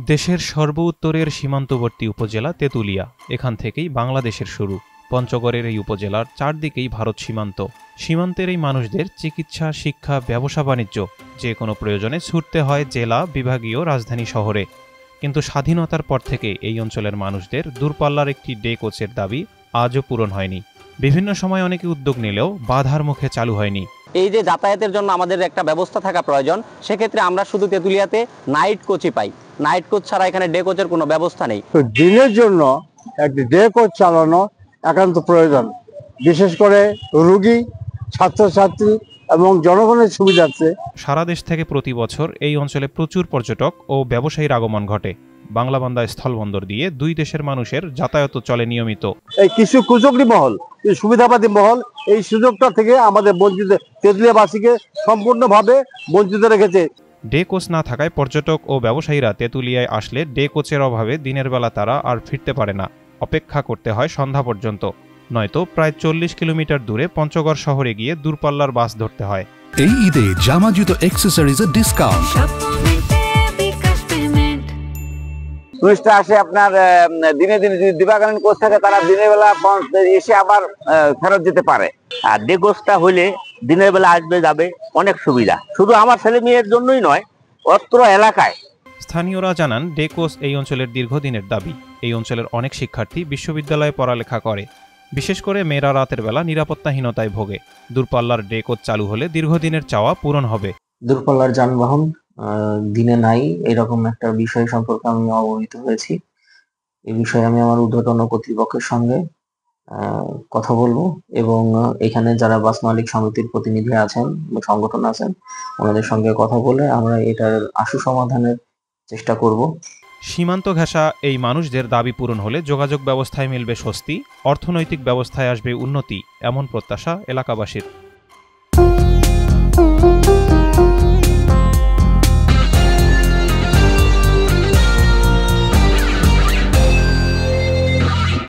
দেশের সর্ব-উত্তরের সীমান্তবর্তী উপজেলা তেঁতুলিয়া। এখান থেকেই বাংলাদেশের শুরু। পঞ্চগড়ের এই উপজেলার চারদিকেই ভারত সীমান্ত। সীমান্তের এই মানুষদের চিকিৎসা, শিক্ষা, ব্যবসা-বাণিজ্য যে কোনো প্রয়োজনে ছুটতে হয় জেলা, বিভাগীয়, রাজধানী শহরে। কিন্তু স্বাধীনতার পর থেকে এই অঞ্চলের মানুষদের দূরপাল্লার একটি ডে কোচের দাবি আজও পূরণ হয়নি। বিভিন্ন সময় অনেকে উদ্যোগ নিলেও বাধার মুখে চালু হয়নি। এই যে যাতায়াতের জন্য আমাদের একটা ব্যবস্থা থাকা প্রয়োজন, সেক্ষেত্রে আমরা শুধু তেঁতুলিয়াতে নাইট কোচই পাই। নাইট কোচ ছাড়া এখানে ডে কোচের কোনো ব্যবস্থা নেই। তো দিনের জন্য একটি ডে কোচ চালানো একান্ত প্রয়োজন, বিশেষ করে রোগী, ছাত্রছাত্রী এবং জনগণের সুবিধার্থে। সারা দেশ থেকে প্রতি বছর এই অঞ্চলে প্রচুর পর্যটক ও ব্যবসায়ীর আগমন ঘটে। বাংলাবান্ধা স্থলবন্দর দিয়ে দুই দেশের মানুষের যাতায়াত চলে নিয়মিত। এই কিছু কুচক্রী মহল, সুবিধাবাদী মহল এই সুযোগটা থেকে আমাদের বঞ্চিত তেঁতুলিয়াবাসীকে সম্পূর্ণভাবে বঞ্চিত রেখেছে। ডে কোচ না থাকায় পর্যটক ও ব্যবসায়ীরা তেঁতুলিয়ায় আসলে ডে কোচের অভাবে দিনের বেলা তারা আর ফিরতে পারে না। অপেক্ষা করতে হয় সন্ধ্যা পর্যন্ত, নয়তো প্রায় 40 কিলোমিটার দূরে পঞ্চগড় শহরে গিয়ে দূরপাল্লার বাস ধরতে হয়। এই ঈদে জামা জুতো অ্যাক্সেসরিজের ডিসকাউন্ট। টুরিস্টরা আসে আপনার দিনে দিনে যদি দিবাকালীন কোচ থাকে তারা দিনের বেলা এসে আবার ফেরত যেতে পারে। আর ডে কোচটা হইলে দিনের বেলা আসবে যাবে, অনেক সুবিধা। শুধু আমার ছেলে মেয়ের জন্যই নয়, অত্র এলাকায়। স্থানীয়রা জানান ডে কোচ এই অঞ্চলের দীর্ঘদিনের দাবি। এই অঞ্চলের অনেক শিক্ষার্থী বিশ্ববিদ্যালয়ে পড়ালেখা করে। বিশেষ করে মেয়েরা রাতের বেলা নিরাপত্তাহীনতায় ভোগে। দূরপাল্লার ডে কোচ চালু হলে দীর্ঘদিনের চাওয়া পূরণ হবে। দূরপাল্লার যানবাহন দিনে নাই, এরকম একটা বিষয় সম্পর্কে আমি অবহিত হয়েছি। এই বিষয়ে আমি আমার ঊর্ধ্বতন কর্তৃপক্ষের সঙ্গে কথা বলবো এবং এখানে যারা বাস মালিক সমিতির প্রতিনিধি আছেন, সংগঠন আছেন, ওনাদের সঙ্গে কথা বলে আমরা এটার আশু সমাধানের চেষ্টা করব। সীমান্ত ঘেঁষা এই মানুষদের দাবি পূরণ হলে যোগাযোগ ব্যবস্থায় মিলবে স্বস্তি, অর্থনৈতিক ব্যবস্থায় আসবে উন্নতি, এমন প্রত্যাশা এলাকাবাসীর।